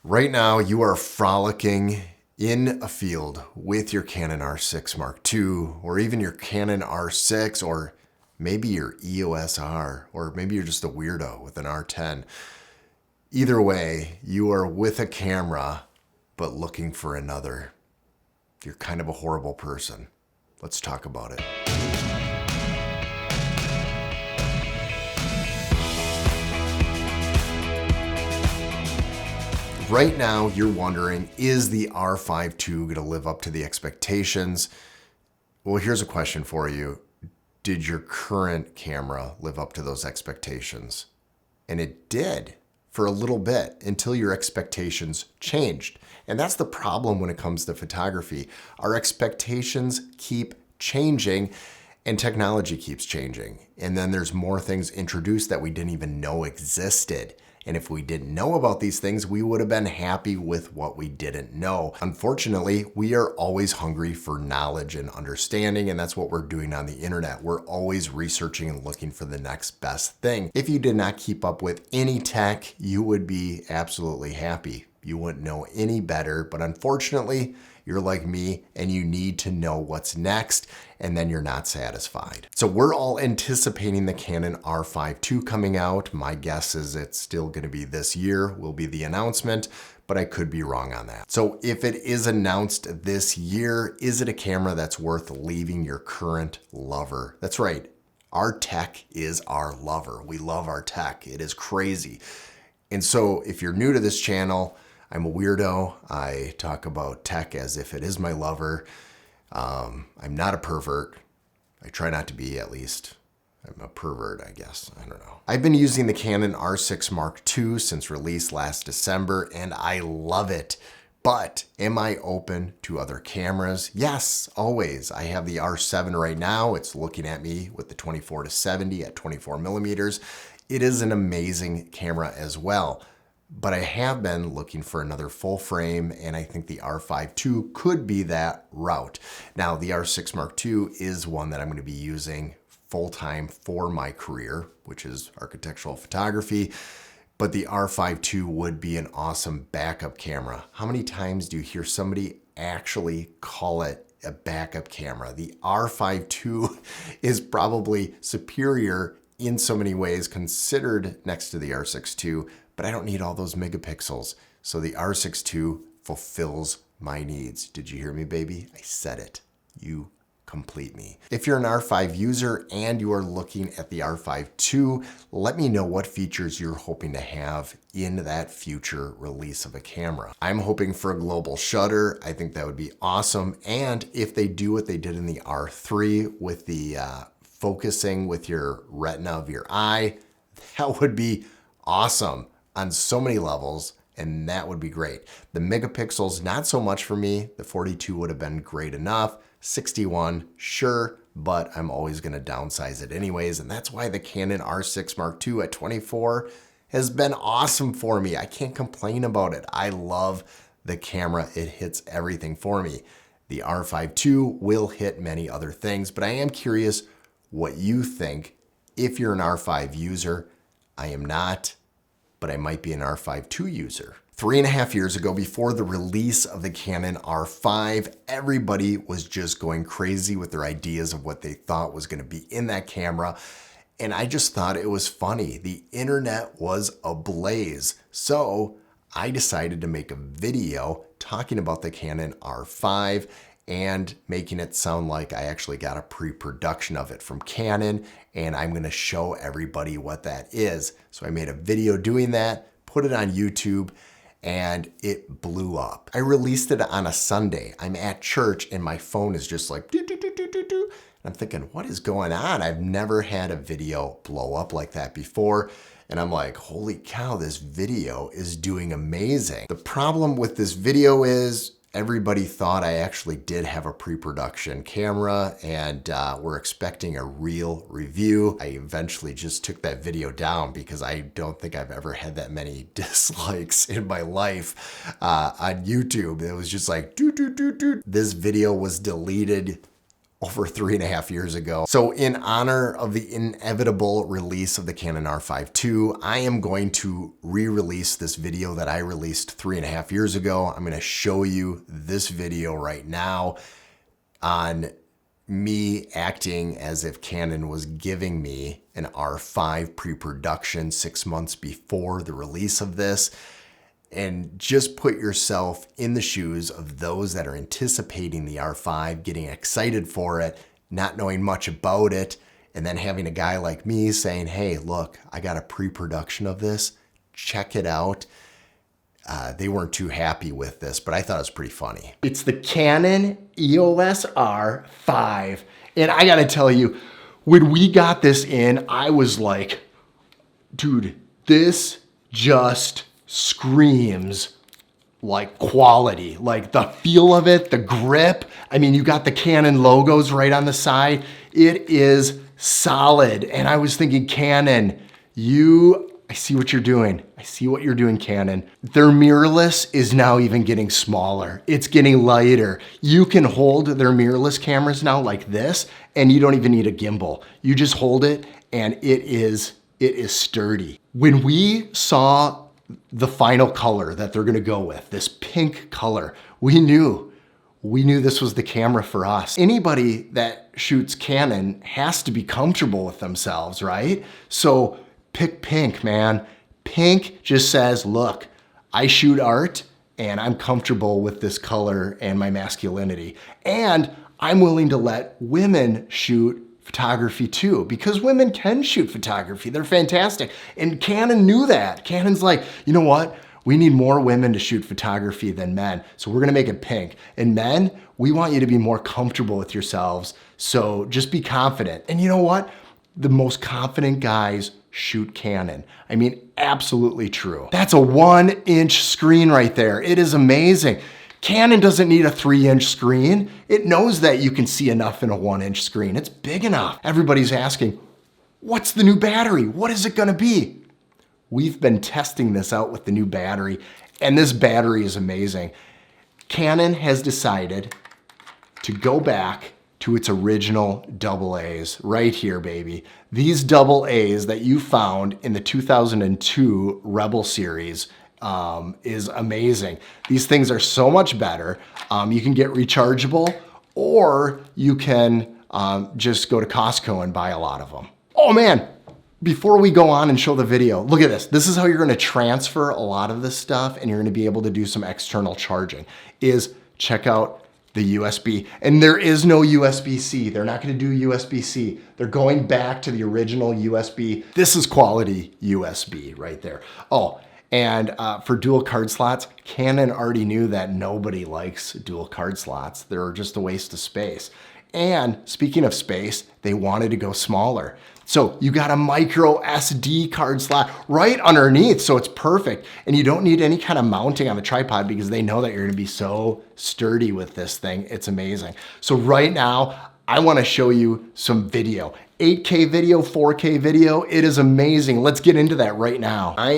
Right now, you are frolicking in a field with your Canon R6 Mark II, or even your Canon R6, or maybe your EOS R, or maybe you're just a weirdo with an R10. Either way, you are with a camera, but looking for another. You're kind of a horrible person. Let's talk about it. Right now, you're wondering, is the R5 II going to live up to the expectations? Well, here's a question for you. Did your current camera live up to those expectations? And it did for a little bit until your expectations changed. And that's the problem when it comes to photography. Our expectations keep changing and technology keeps changing. And then there's more things introduced that we didn't even know existed. And if we didn't know about these things, we would have been happy with what we didn't know. Unfortunately, we are always hungry for knowledge and understanding, and that's what we're doing on the internet. We're always researching and looking for the next best thing. If you did not keep up with any tech, you would be absolutely happy. You wouldn't know any better, but unfortunately, you're like me and you need to know what's next, and then you're not satisfied. So we're all anticipating the Canon R5 II coming out. My guess is it's still going to be this year, will be the announcement, but I could be wrong on that. So if it is announced this year, is it a camera that's worth leaving your current lover? That's right. Our tech is our lover. We love our tech. It is crazy. And so if you're new to this channel, I'm a weirdo. I talk about tech as if it is my lover. I'm not a pervert. I try not to be, at least. I'm a pervert, I guess. I don't know. I've been using the Canon R6 Mark II since release last December, and I love it. But am I open to other cameras? Yes, always. I have the R7 right now. It's looking at me with the 24-70 at 24 millimeters. It is an amazing camera as well. But I have been looking for another full frame, and I think the R5 II could be that route. Now, the R6 Mark II is one that I'm going to be using full-time for my career, which is architectural photography. But the R5 II would be an awesome backup camera. How many times do you hear somebody actually call it a backup camera? The R5 II is probably superior in so many ways considered next to the R6 II, but I don't need all those megapixels. So the R6 II fulfills my needs. Did you hear me, baby? I said it. You complete me. If you're an R5 user and you are looking at the R5 II, let me know what features you're hoping to have in that future release of a camera. I'm hoping for a global shutter. I think that would be awesome. And if they do what they did in the R3 with the focusing with your retina of your eye, that would be awesome on so many levels, and that would be great. The megapixels, not so much for me. The 42 would have been great enough. 61, sure, but I'm always going to downsize it anyways, and that's why the Canon R6 Mark II at 24 has been awesome for me. I can't complain about it. I love the camera. It hits everything for me. The R5 II will hit many other things, but I am curious what you think if you're an R5 user. I am not, but I might be an R5 II user. 3.5 years ago, before the release of the Canon R5, everybody was just going crazy with their ideas of what they thought was going to be in that camera. And I just thought it was funny. The internet was ablaze. So I decided to make a video talking about the Canon R5 and making it sound like I actually got a pre-production of it from Canon, and I'm gonna show everybody what that is. So I made a video doing that, put it on YouTube, and it blew up. I released it on a Sunday. I'm at church and my phone is just like do, do, do, do, do, do. And I'm thinking, what is going on? I've never had a video blow up like that before. And I'm like, holy cow, this video is doing amazing. The problem with this video is everybody thought I actually did have a pre-production camera and we're expecting a real review. I eventually just took that video down because I don't think I've ever had that many dislikes in my life on YouTube. It was just like, doo, doo, doo, doo. This video was deleted over 3.5 years ago. So in honor of the inevitable release of the Canon R5 II, I am going to re-release this video that I released 3.5 years ago. I'm going to show you this video right now on me acting as if Canon was giving me an R5 pre-production 6 months before the release of this. And just put yourself in the shoes of those that are anticipating the R5, getting excited for it, not knowing much about it, and then having a guy like me saying, hey, look, I got a pre-production of this, check it out. They weren't too happy with this, but I thought it was pretty funny. It's the Canon EOS R5. And I gotta tell you, when we got this in, I was like, dude, this just screams like quality, like the feel of it, the grip. I mean, you got the Canon logos right on the side. It is solid. And I was thinking, Canon, I see what you're doing. I see what you're doing, Canon. Their mirrorless is now even getting smaller. It's getting lighter. You can hold their mirrorless cameras now like this, and you don't even need a gimbal. You just hold it, and it is sturdy. When we saw the final color that they're gonna go with, this pink color, we knew this was the camera for us. Anybody that shoots Canon has to be comfortable with themselves, right? So pick pink, man. Pink just says, look, I shoot art and I'm comfortable with this color and my masculinity. And I'm willing to let women shoot photography too, because women can shoot photography. They're fantastic. And Canon knew that. Canon's like, you know what? We need more women to shoot photography than men. So we're gonna make it pink. And men, we want you to be more comfortable with yourselves. So just be confident. And you know what? The most confident guys shoot Canon. I mean, absolutely true. That's a 1-inch screen right there. It is amazing. Canon doesn't need a 3-inch screen. It knows that you can see enough in a 1-inch screen. It's big enough. Everybody's asking, what's the new battery? What is it gonna be? We've been testing this out with the new battery, and this battery is amazing. Canon has decided to go back to its original AA's right here, baby. These AA's that you found in the 2002 Rebel series is amazing. These things are so much better. You can get rechargeable, or you can just go to Costco and buy a lot of them. Oh man, before we go on and show the video, look at this. This is how you're gonna transfer a lot of this stuff, and you're gonna be able to do some external charging, is check out the USB. And there is no USB-C. They're not gonna do USB-C. They're going back to the original USB. This is quality USB right there. Oh, and for dual card slots, Canon already knew that nobody likes dual card slots. They're just a waste of space. And speaking of space, they wanted to go smaller. So you got a micro SD card slot right underneath, so it's perfect. And you don't need any kind of mounting on the tripod because they know that you're gonna be so sturdy with this thing. It's amazing. So right now, I wanna show you some video. 8K video, 4K video, it is amazing. Let's get into that right now. I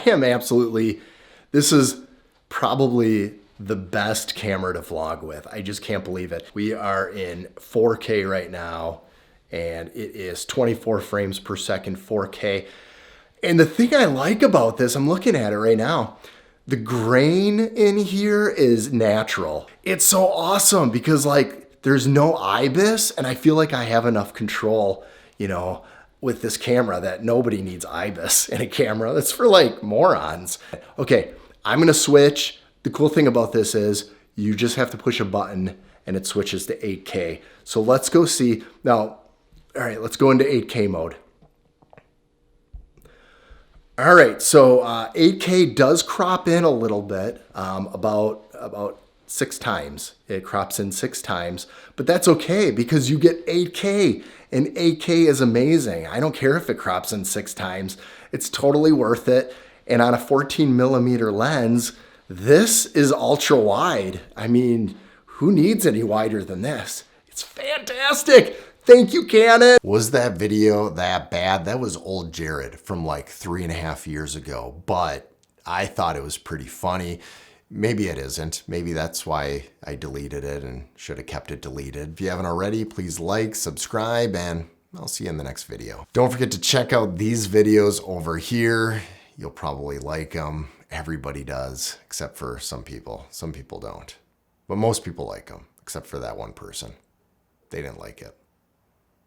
am absolutely, this is probably the best camera to vlog with. I just can't believe it. We are in 4K right now, and it is 24 frames per second, 4K. And the thing I like about this, I'm looking at it right now, the grain in here is natural. It's so awesome because like, there's no IBIS, and I feel like I have enough control, you know, with this camera that nobody needs IBIS in a camera. That's for like morons. Okay, I'm gonna switch. The cool thing about this is you just have to push a button and it switches to 8K. So let's go see. Now, all right, let's go into 8K mode. All right, so 8K does crop in a little bit, about 6 times. It crops in 6 times, but that's okay because you get 8K, and 8K is amazing. I don't care if it crops in 6 times. It's totally worth it. And on a 14mm lens, this is ultra wide. I mean, who needs any wider than this? It's fantastic. Thank you, Canon. Was that video that bad? That was old Jared from like 3.5 years ago, but I thought it was pretty funny. Maybe it isn't. Maybe that's why I deleted it and should have kept it deleted. If you haven't already, please like, subscribe, and I'll see you in the next video. Don't forget to check out these videos over here. You'll probably like them. Everybody does, except for some people. Some people don't. But most people like them, except for that one person. They didn't like it.